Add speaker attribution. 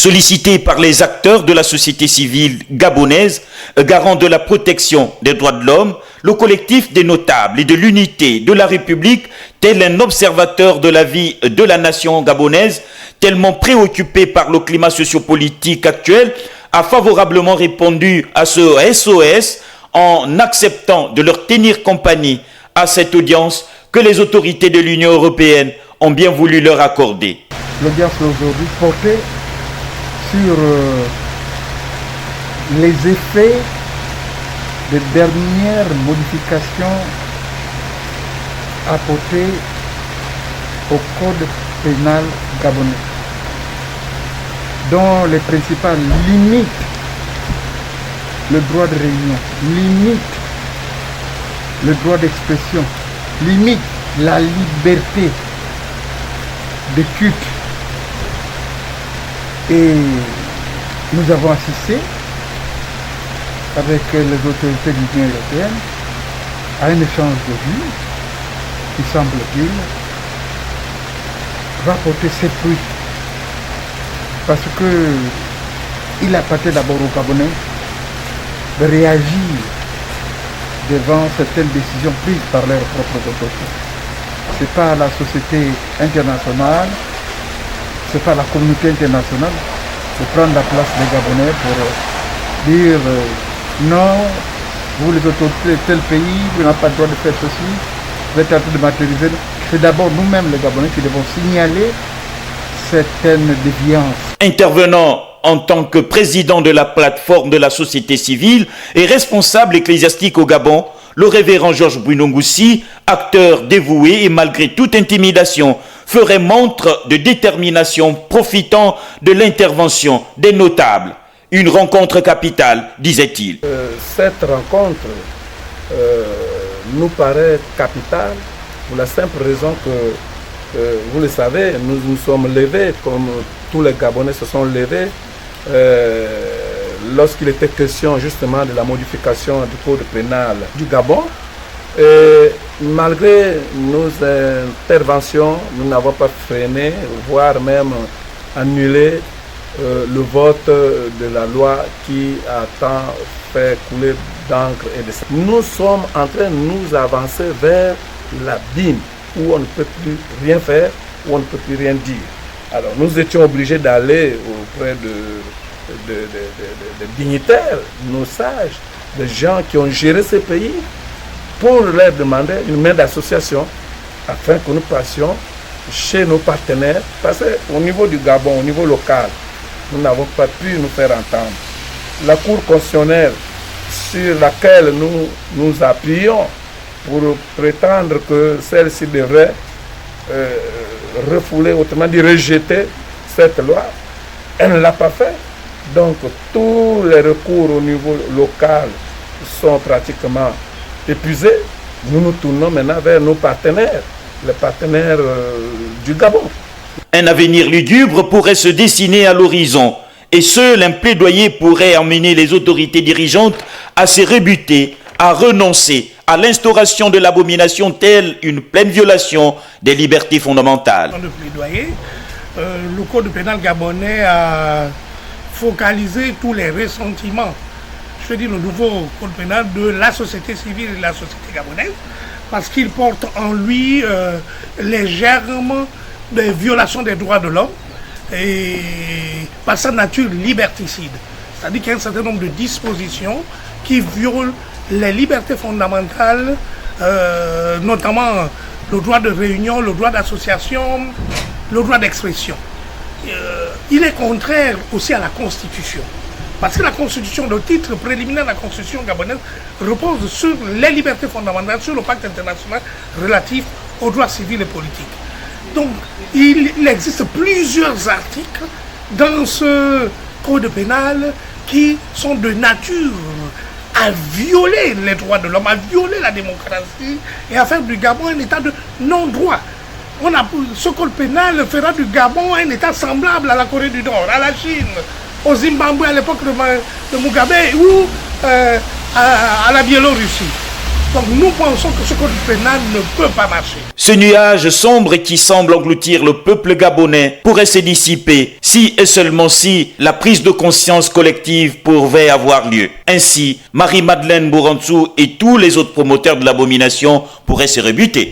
Speaker 1: Sollicité par les acteurs de la société civile gabonaise, garant de la protection des droits de l'homme, le collectif des notables et de l'unité de la République, tel un observateur de la vie de la nation gabonaise, tellement préoccupé par le climat sociopolitique actuel, a favorablement répondu à ce SOS en acceptant de leur tenir compagnie à cette audience que les autorités de l'Union européenne ont bien voulu leur accorder.
Speaker 2: L'audience d'aujourd'hui portait sur les effets des dernières modifications apportées au code pénal gabonais, dont les principales limitent le droit de réunion, limitent le droit d'expression, limitent la liberté de culte. Et nous avons assisté avec les autorités de l'Union européenne à un échange de vues qui, semble-t-il, va porter ses fruits. Parce qu'il appartient d'abord aux Gabonais de réagir devant certaines décisions prises par leurs propres autorités. Ce n'est pas la société internationale, ce n'est pas la communauté internationale de prendre la place des Gabonais pour dire non, vous les autorités de tel pays, vous n'avez pas le droit de faire ceci, vous êtes en train de matérialiser. C'est d'abord nous-mêmes les Gabonais qui devons signaler certaines déviances.
Speaker 1: Intervenant en tant que président de la plateforme de la société civile et responsable ecclésiastique au Gabon, le révérend Georges Bouinongoussi, acteur dévoué et malgré toute intimidation, ferait montre de détermination profitant de l'intervention des notables. Une rencontre capitale, disait-il.
Speaker 3: Cette rencontre nous paraît capitale pour la simple raison que, vous le savez, nous nous sommes levés, comme tous les Gabonais se sont levés, lorsqu'il était question justement de la modification du code pénal du Gabon. Et malgré nos interventions, nous n'avons pas freiné, voire même annulé le vote de la loi qui a tant fait couler d'encre et de sang. Nous sommes en train de nous avancer vers l'abîme où on ne peut plus rien faire, où on ne peut plus rien dire. Alors nous étions obligés d'aller auprès de dignitaires, nos sages, des gens qui ont géré ce pays, pour leur demander une main d'association afin que nous passions chez nos partenaires. Parce qu'au niveau du Gabon, au niveau local, nous n'avons pas pu nous faire entendre. La Cour constitutionnelle sur laquelle nous nous appuyons pour prétendre que celle-ci devrait refouler, autrement dit rejeter cette loi, elle ne l'a pas fait. Donc tous les recours au niveau local sont pratiquement épuisés. Nous nous tournons maintenant vers nos partenaires, les partenaires du Gabon.
Speaker 1: Un avenir lugubre pourrait se dessiner à l'horizon et seul un plaidoyer pourrait emmener les autorités dirigeantes à se rebuter, à renoncer à l'instauration de l'abomination telle une pleine violation des libertés fondamentales.
Speaker 4: Dans le plaidoyer, le code pénal gabonais a focalisé tous les ressentiments, je veux dire le nouveau code pénal de la société civile et de la société gabonaise, parce qu'il porte en lui les germes des violations des droits de l'homme et par sa nature liberticide. C'est-à-dire qu'il y a un certain nombre de dispositions qui violent les libertés fondamentales, notamment le droit de réunion, le droit d'association, le droit d'expression. Il est contraire aussi à la Constitution. Parce que la Constitution, le titre préliminaire de la Constitution gabonaise repose sur les libertés fondamentales, sur le pacte international relatif aux droits civils et politiques. Donc, il existe plusieurs articles dans ce code pénal qui sont de nature à violer les droits de l'homme, à violer la démocratie et à faire du Gabon un état de non-droit. Ce code pénal fera du Gabon un état semblable à la Corée du Nord, à la Chine, au Zimbabwe à l'époque de Mugabe ou à la Biélorussie. Donc nous pensons que ce code pénal ne peut pas marcher.
Speaker 1: Ce nuage sombre qui semble engloutir le peuple gabonais pourrait se dissiper si et seulement si la prise de conscience collective pouvait avoir lieu. Ainsi, Marie-Madeleine Bourantzou et tous les autres promoteurs de l'abomination pourraient se rebuter.